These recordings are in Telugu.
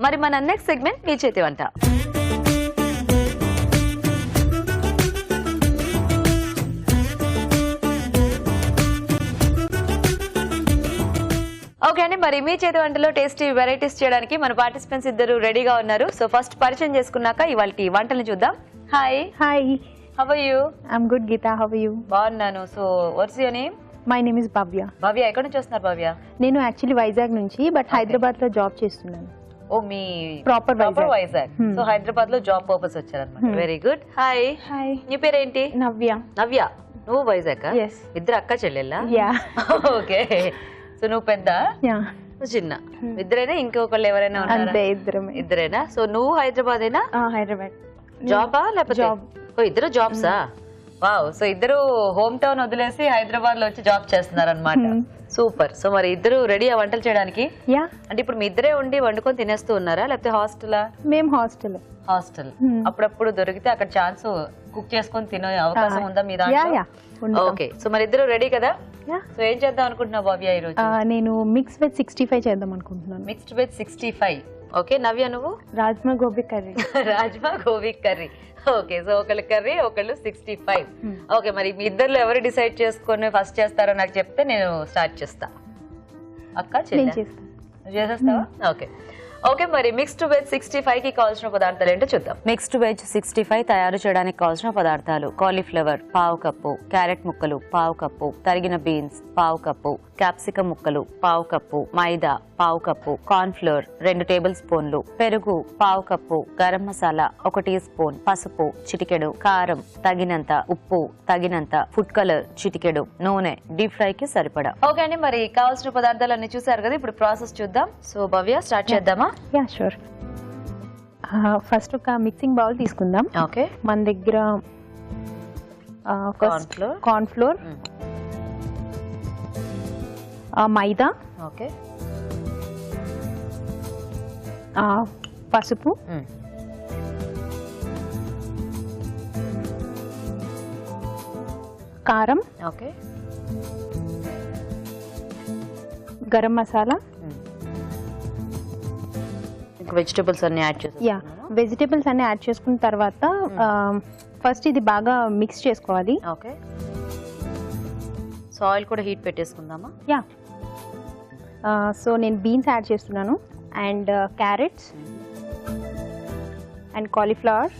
మరి మన నెక్స్ట్ సెగ్మెంట్ మీ చేతి వంట. ఓకే అండి, మరి మీ చేతి వంటలో టేస్టీ వెరైటీస్ చేయడానికి మన పార్టిసిపెంట్స్ ఇద్దరు రెడీగా ఉన్నారు. సో ఫస్ట్ పరిచయం చేసుకున్నాక ఇవాళ వంటలు చూద్దాం. Hi. Hi. How are you? I'm good Geetha. How are you? బాగున్నాను. So what's your name? My name is Bhavya. Bhavya, ఎక్కడ నుంచి వస్తున్నారు భవ్య? నేను యాక్చువల్లీ వైజాగ్ నుంచి, బట్ హైదరాబాద్ లో జాబ్ చేస్తున్నాను. ఓ, మీ ప్రాపర్ వైజాగ్. సో హైదరాబాద్ లో జాబ్ పర్పస్ వచ్చారన్నమాట. Very good. హాయ్. హాయ్. నీ పేరేంటి? నవ్య. నవ్య, నువ్వు వైజాగ్? Yes. ఇద్దరు అక్క చెల్లెళ్ళా? యా. ఓకే. సో నువ్వు పెద్ద, యా, నువ్వు చిన్న. ఇద్దరైనా ఇంకొకళ్ళు ఎవరైనా ఉన్నారా? అంతే, ఇద్దరమే. ఇద్దరేనా? సో నువ్వు హైదరాబాదేనా? హైదరాబాద్. జాబా లేకపోతే? జాబ్. ఓ, ఇద్దరు జాబ్సా? వావ్. సో ఇద్దరు హోమ్ టౌన్ వదిలేసి హైదరాబాద్ లో వచ్చి జాబ్ చేస్తున్నారు అనమాట. సూపర్. సో మరి ఇద్దరు రెడీ ఆ వంటలు చేయడానికి? యా. అంటే ఇప్పుడు మీ ఇద్దరే ఉండి వండుకొని తినేస్తూ ఉన్నారా లేకపోతే హాస్టలా? మేము హాస్టల్. హాస్టల్. అప్పుడప్పుడు దొరికితే అక్కడ ఛాన్స్ కుక్ చేసుకొని తినే అవకాశం ఉందా మీ యా, దాంట్లో? యా, ఉంది. ఓకే. సో మరి ఇద్దరు రెడీ కదా? యా. సో ఏం చేద్దాం అనుకుంటున్నావు భవ్య ఈ రోజు? నేను మిక్స్ వెజ్ 65 చేద్దాం అనుకుంటున్నాను. Mixed veg 65. ఓకే. నవ్య, నువ్వు? Rajma gobi curry. Rajma gobi curry. Okay. So ఒకళ్ళు కర్రీ, ఒకళ్ళు 65. ఓకే. మరి మీ ఇద్దరు ఎవరు డిసైడ్ చేసుకొని ఫస్ట్ చేస్తారో నాకు చెప్తే నేను స్టార్ట్ చేస్తా. అక్క నేను చెల్లి చేస్తాను. చేసేస్తావా? ఓకే. ఓకే. మరి మిక్స్డ్ వెజ్ 65 కి కావాల్సిన పదార్థాలు ఏంటో చూద్దాం. మిక్స్డ్ వెజ్ 65 తయారు చేయడానికి కావాల్సిన పదార్థాలు: కాలీఫ్లవర్ పావు కప్పు, క్యారెట్ ముక్కలు పావు కప్పు, తరిగిన బీన్స్ పావు కప్పు, క్యాప్సికం ముక్కలు పావు కప్పు, మైదా పావు కప్పు, కార్న్ ఫ్లోర్ 2 టేబుల్ స్పూన్లు, పెరుగు పావు cup, garam masala 1 teaspoon, పసుపు చిటికెడు, కారం తగినంత, ఉప్పు తగినంత, ఫుడ్ కలర్ చిటికెడు, నూనె డీప్ ఫ్రై కి సరిపడా. ఓకే అండి, మరి కావాల్సిన పదార్థాలన్నీ చూసారు కదా, ఇప్పుడు ప్రాసెస్ చూద్దాం. సో భవ్య, స్టార్ట్ చేద్దామా? Yeah, sure. ఫస్ట్ ఒక మిక్సింగ్ బౌల్ తీసుకుందాం. ఓకే. మన దగ్గర కార్న్ ఫ్లోర్, మైదా, ఓకే, పసుపు, కారం, ఓకే, గరం మసాలా. వెజిటబుల్స్ అన్ని యాడ్ చేసి, యా, వెజిటేబుల్స్ అన్ని యాడ్ చేసుకున్న తర్వాత ఫస్ట్ ఇది బాగా మిక్స్ చేసుకోవాలి. ఓకే. సో ఆయిల్ కూడా హీట్ పెట్టేసుకుందామా? యా. సో నేను బీన్స్ యాడ్ చేస్తున్నాను, and carrots, and cauliflower,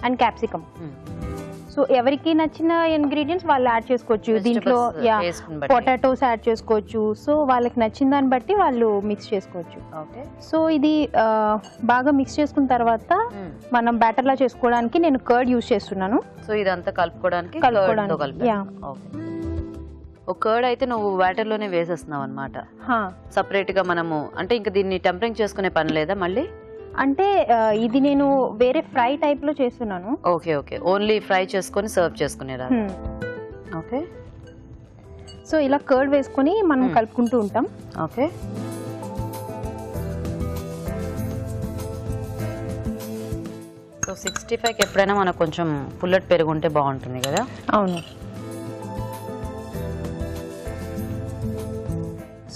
and capsicum. So ఎవరికి నచ్చిన ఇంగ్రీడియంట్స్ వాళ్ళు యాడ్ చేసుకోవచ్చు. దీంట్లో యా, పొటాటోస్ యాడ్ చేసుకోవచ్చు. సో వాళ్ళకి నచ్చిన దాన్ని బట్టి వాళ్ళు మిక్స్ చేసుకోవచ్చు. ఓకే. సో ఇది బాగా మిక్స్ చేసుకున్న తర్వాత మనం బ్యాటర్ లా చేసుకోవడానికి నేను కర్డ్ యూజ్ చేస్తున్నాను. సో ఇదంతా కలుపుకోవడానికి యా. ఒక కర్డ్ అయితే నువ్వు వాటర్ లోనే వేసేస్తున్నావు అనమాట. సపరేట్ గా మనము అంటే ఇంకా దీన్ని టెంపరింగ్ చేసుకునే పని లేదా మళ్ళీ? అంటే ఇది నేను వేరే ఫ్రై టైప్ లో చేస్తున్నాను. ఓకే. ఓకే. ఓన్లీ ఫ్రై చేసుకొని సర్వ్ చేసుకునేరా? ఓకే. సో ఇలా కర్డ్ వేసుకొని మనం కలుపుకుంటూ ఉంటాం. ఓకే. సో 65కి ఎప్పుడైనా మనకు కొంచెం పుల్లటి పెరుగు ఉంటే బాగుంటుంది కదా? అవును.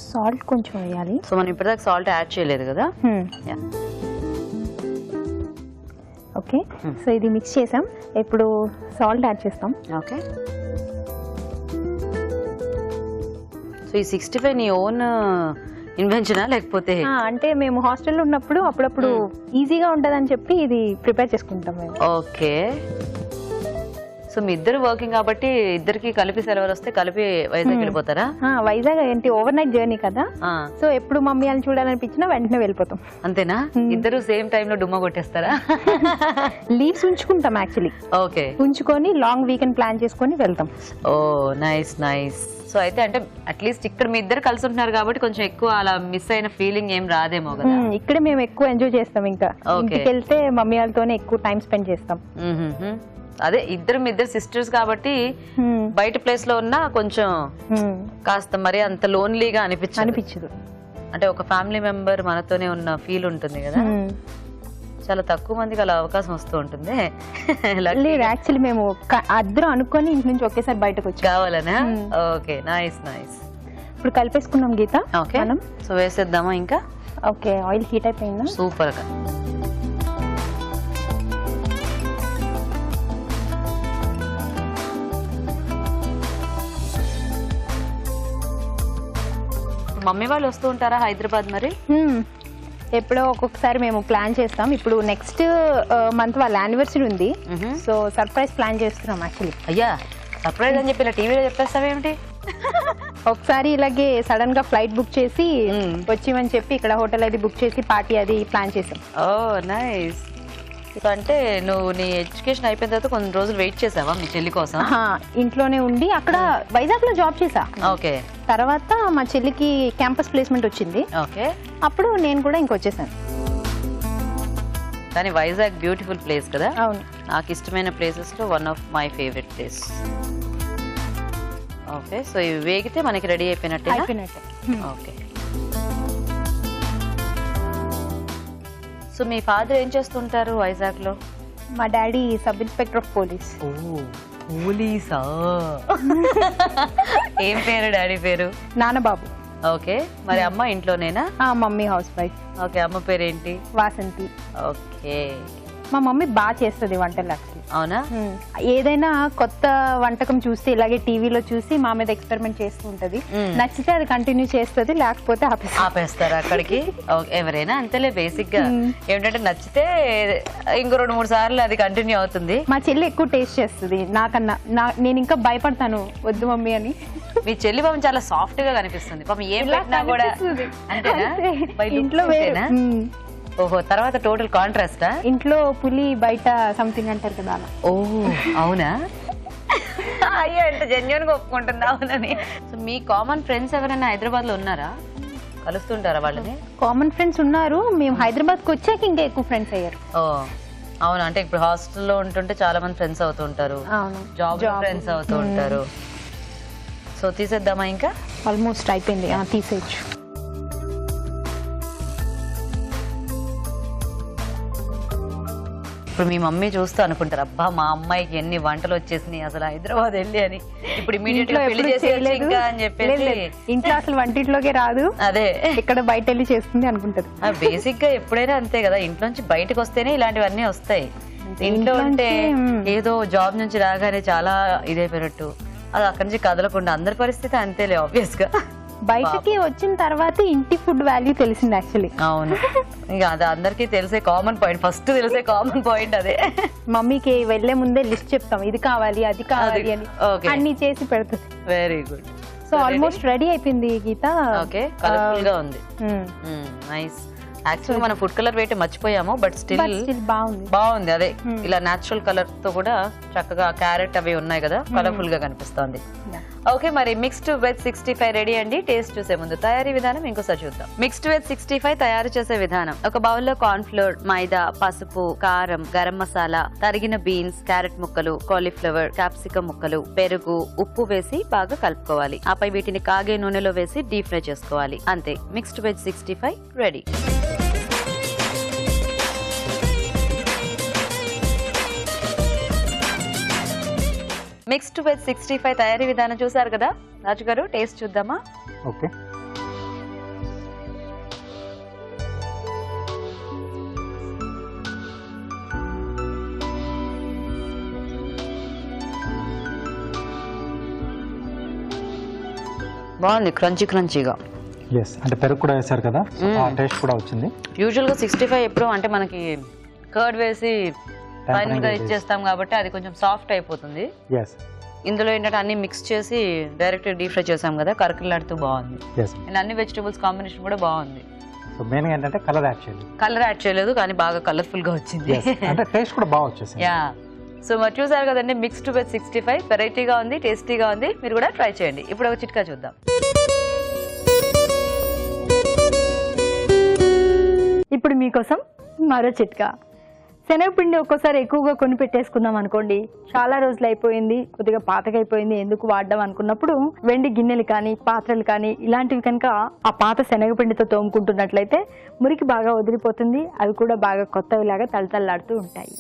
సాల్ట్ కొంచెం వేయాలి. సో మనం ఇప్పటిదాకా సాల్ట్ యాడ్ చేయలేదు కదా? ఓకే. సో ఇది మిక్స్ చేసాం, ఇప్పుడు సాల్ట్ యాడ్ చేస్తాం. ఓకే. సో ఈ 65 నీ ఓన్ ఇన్వెన్షనా లేకపోతే? అంటే మేము హాస్టల్లో ఉన్నప్పుడు అప్పుడప్పుడు ఈజీగా ఉంటదని చెప్పి ఇది ప్రిపేర్ చేసుకుంటాం మేము. ఓకే. సో మీ ఇద్దరు వర్కింగ్ కాబట్టి ఇద్దరికి కలిపి సెలవులు వస్తే కలిపి వైజాగ్ వెళ్ళిపోతారా? వైజాగ్ ఏంటి, ఓవర్ నైట్ జర్నీ కదా. సో ఎప్పుడు మమ్మీ అని చూడాలనిపించినా వెంటనే వెళ్ళిపోతాం. అంతేనా? ఇద్దరు సేమ్ టైమ్ లో డుమ్మా కొట్టేస్తారా? లీవ్స్ ఉంచుకుంటాం యాక్చువల్లీ. ఓకే. ఉంచుకొని లాంగ్ వీకెండ్ ప్లాన్ చేసుకొని వెళ్తాం. ఓ, నైస్ నైస్. సో అయితే అంటే అట్లీస్ట్ ఇక్కడ మీ ఇద్దరు కలిసి ఉంటున్నారు కాబట్టి కొంచెం ఎక్కువ అలా మిస్ అయిన ఫీలింగ్ ఏం రాదేమో కదా? ఇక్కడ మేము ఎక్కువ ఎంజాయ్ చేస్తాం. ఇంకా ఇంటికి వెళ్తే మమ్మీ వాళ్ళతోనే ఎక్కువ టైం స్పెండ్ చేస్తాం. అదే మీ ఇద్దరు సిస్టర్స్ కాబట్టి బయట ప్లేస్ లో ఉన్నా కొంచెం కాస్త మరి అంత లోన్లీగా అనిపించదు. అంటే ఒక ఫ్యామిలీ మెంబర్ మనతోనే ఉన్న ఫీల్ ఉంటుంది కదా. చాలా తక్కువ మందికి అలా అవకాశం వస్తూ ఉంటుంది. లేదు, యాక్చువల్లీ మేము అద్దరు అనుకొని ఇంటి నుంచి ఒకేసారి బయటకు వచ్చి కావాలనా? Okay, nice nice. ఇప్పుడు కలిపేసుకున్నాం గీత ఓకే మనం. సో వేసేద్దామా ఇంకా? ఓకే, ఆయిల్ హీట్ అయిపోయిందా? సూపర్ గా. మమ్మీ వాళ్ళు వస్తూ ఉంటారా హైదరాబాద్ మరి? ఎప్పుడో ఒక్కొక్కసారి మేము ప్లాన్ చేస్తాం. ఇప్పుడు నెక్స్ట్ మంత్ వాళ్ళ యానివర్సరీ ఉంది, సో సర్ప్రైజ్ ప్లాన్ చేస్తున్నాం యాక్చువల్లీ. అయ్యా సర్ప్రైజ్ అని చెప్పి ఇలా టీవీలో చెప్పేస్తావేమిటి? ఒకసారి ఇలాగే సడన్ గా ఫ్లైట్ బుక్ చేసి వచ్చిమని చెప్పి ఇక్కడ హోటల్ అది బుక్ చేసి పార్టీ అది ప్లాన్ చేసాం. ఓ నైస్. సో అంటే నువ్వు నీ ఎడ్యుకేషన్ అయిపోయిన తర్వాత కొన్ని రోజులు వెయిట్ చేసావా మీ చెల్లి కోసం? ఇంట్లోనే ఉండి అక్కడ వైజాగ్ లో జాబ్ చేసా. ఓకే. తర్వాత మా చెల్లికి క్యాంపస్ ప్లేస్మెంట్ వచ్చింది. ఓకే. అప్పుడు నేను కూడా ఇంకొచ్చేసాను. కానీ వైజాగ్ బ్యూటిఫుల్ ప్లేస్ కదా? అవును, నాకు ఇష్టమైన ప్లేసెస్ లో one of my favourite place. Okay, so ఇవి వేగితే మనకి రెడీ అయిపోయినట్టే. ఓకే. సో మీ ఫాదర్ ఏం చేస్తుంటారు వైజాగ్ లో? మా daddy sub inspector of police. Oh పోలీసా? ఏం పేరు డాడీ పేరు? నాన్నబాబు. ఓకే. మరి అమ్మ ఇంట్లోనేనా? Mummy house wife. ఓకే. అమ్మ పేరేంటి? వాసంతి. ఓకే. మా మమ్మీ బాగా చేస్తుంది వంటలు యాక్చువల్లీ. అవునా? ఏదైనా కొత్త వంటకం చూస్తే ఇలాగే టీవీలో చూసి మా మీద ఎక్స్పెరిమెంట్ చేస్తూ ఉంటది. నచ్చితే అది కంటిన్యూ చేస్తుంది, లేకపోతే ఆపేస్తారు అక్కడికి. ఎవరైనా అంతేలే బేసిక్ గా. ఏమిటంటే నచ్చితే ఇంకో 2-3 సార్లు అది కంటిన్యూ అవుతుంది. మా చెల్లి ఎక్కువ టేస్ట్ చేస్తుంది నాకన్నా. నేను ఇంకా భయపడతాను వద్దు మమ్మీ అని. మీ చెల్లి పాపం చాలా సాఫ్ట్ గా కనిపిస్తుంది. పాపం ఏం పెట్టినా కూడా అంతేనా? ఇంట్లో ఓహో, తర్వాత టోటల్ కాంట్రాస్టా? ఇంట్లో పులి బయట సంథింగ్ అంటారు కదా అలా. ఓ అవునా? అయ్యో ఎంత జెన్యూన్ గా ఒప్పుకుంటుంది అవునని. సో మీ కామన్ ఫ్రెండ్స్ ఎవరైనా హైదరాబాద్ లో ఉన్నారా? కలుస్తుంటారా వాళ్ళని? కామన్ ఫ్రెండ్స్ ఉన్నారు. మేము హైదరాబాద్ కి వచ్చాక ఇంకా ఎక్కువ ఫ్రెండ్స్ అయ్యారు. ఓ అవునా? అంటే ఇప్పుడు హాస్టల్లో ఉంటుంటే చాలా మంది ఫ్రెండ్స్ అవుతూ ఉంటారు, జాబ్ ఫ్రెండ్స్ అవుతూ ఉంటారు. సో తీసేద్దామా ఇంకా? ఆల్మోస్ట్ అయిపోయింది, తీసేయచ్చు. ఇప్పుడు మీ మమ్మీ చూస్తూ అనుకుంటారు, అబ్బా మా అమ్మాయికి ఎన్ని వంటలు వచ్చేసినాయి అసలు హైదరాబాద్ వెళ్ళి అని. ఇప్పుడు ఇమీడియట్ గా పెళ్లి చేసేయచ్చు ఇంకా అని చెప్పేసి. ఇంట్లో అసలు వంటింట్లోకే రాదు, అదే ఇక్కడ బయట వెళ్ళి చేస్తుంది అనుకుంటారు. బేసిక్ గా ఎప్పుడైనా అంతే కదా, ఇంట్లోంచి బయటకు వస్తేనే ఇలాంటివన్నీ వస్తాయి. ఇంట్లో ఉంటే ఏదో జాబ్ నుంచి రాగానే చాలా ఇదైపోయినట్టు, అది అక్కడి నుంచి కదలకుండా. అందరి పరిస్థితి అంతేలే ఆబ్వియస్ గా. బయటకి వచ్చిన తర్వాత ఇంటి ఫుడ్ వాల్యూ తెలిసింది యాక్చువల్లీ. అవును, ఇంకా అది అందరికీ తెలిసే కామన్ పాయింట్, ఫస్ట్ తెలిసే కామన్ పాయింట్ అదే. మమ్మీకి వెళ్లే ముందే లిస్ట్ చెప్తాం, ఇది కావాలి అది కావాలి అని, అన్ని చేసి పెడుతుంది. Very good. So almost ready అయిపోయింది గీత. ఓకే, కలర్ఫుల్ గా ఉంది. నైస్. యాక్చువల్లీ మనం ఫుడ్ కలర్ వేయటం మర్చిపోయాము, బట్ స్టిల్ బాగుంది. అదే ఇలా నాచురల్ కలర్ తో కూడా చక్కగా క్యారెట్ అవి ఉన్నాయి కదా, కలర్ఫుల్ గా కనిపిస్తుంది. ఓకే, మరి మిక్స్డ్ వెజ్ 65 రెడీ అండి. టేస్ట్ చూసే ముందు తయారీ విధానం ఇంకోసారి చూద్దాం. మిక్స్డ్ వెజ్ 65 తయారు చేసే విధానం: ఒక బౌల్ లో కార్న్ ఫ్లోర్, మైదా, పసుపు, కారం, గరం మసాలా, తరిగిన బీన్స్, క్యారెట్ ముక్కలు, కాలీఫ్లవర్, క్యాప్సికమ్ ముక్కలు, పెరుగు, ఉప్పు వేసి బాగా కలుపుకోవాలి. ఆపై వీటిని కాగే నూనెలో వేసి డీప్ ఫ్రై చేసుకోవాలి. అంతే, mixed veg 65 ready. Mixed veg 65 తయారీ విధానం చూసారు కదా రాజు గారు, టేస్ట్ చూద్దామా? ఓకే. బాగుంది, క్రంచీగా. ఎస్, అంటే పెరుగు కూడా వేశారు కదా, ఆ టేస్ట్ కూడా వచ్చింది. యూజువల్ గా 65 ఎప్పుడు అంటే మనకి కర్డ్ వేసి ఫైనల్ గా ఇచ్చేస్తాం కాబట్టి అది కొంచెం సాఫ్ట్ అయిపోతుంది. ఎస్, ఇందులో ఏంటంటే అన్ని మిక్స్ చేసి డైరెక్ట్ డీప్ ఫ్రై చేసాం కదా, కరకలాడుతూ బాగుంది. అండ్ అన్ని వెజిటబుల్స్ కాంబినేషన్ కూడా బాగుంది. సో మెయిన్ గా ఏంటంటే కలర్ యాడ్ చేయలేదు, కానీ బాగా కలర్ఫుల్ గా వచ్చింది. అంటే టేస్ట్ కూడా బాగా వచ్చేసింది. యా, సో మరి చూసారు కదండి, మిక్స్డ్ వెజ్ 65 వెరైటీగా ఉంది, టేస్టీగా ఉంది. మీరు కూడా ట్రై చేయండి. ఇప్పుడు ఒక చిట్కా చూద్దాం. ఇప్పుడు మీకోసం మరో చిట్కా. శనగపిండి ఒక్కోసారి ఎక్కువగా కొని పెట్టేసుకున్నాం అనుకోండి, చాలా రోజులు అయిపోయింది, కొద్దిగా పాతకైపోయింది, ఎందుకు వాడడం అనుకున్నప్పుడు వెండి గిన్నెలు కానీ పాత్రలు కానీ ఇలాంటివి కనుక ఆ పాత శనగపిండితో తోముకుంటున్నట్లయితే మురికి బాగా వదిలిపోతుంది, అవి కూడా బాగా కొత్తవిలాగా తళతళలాడుతూ ఉంటాయి.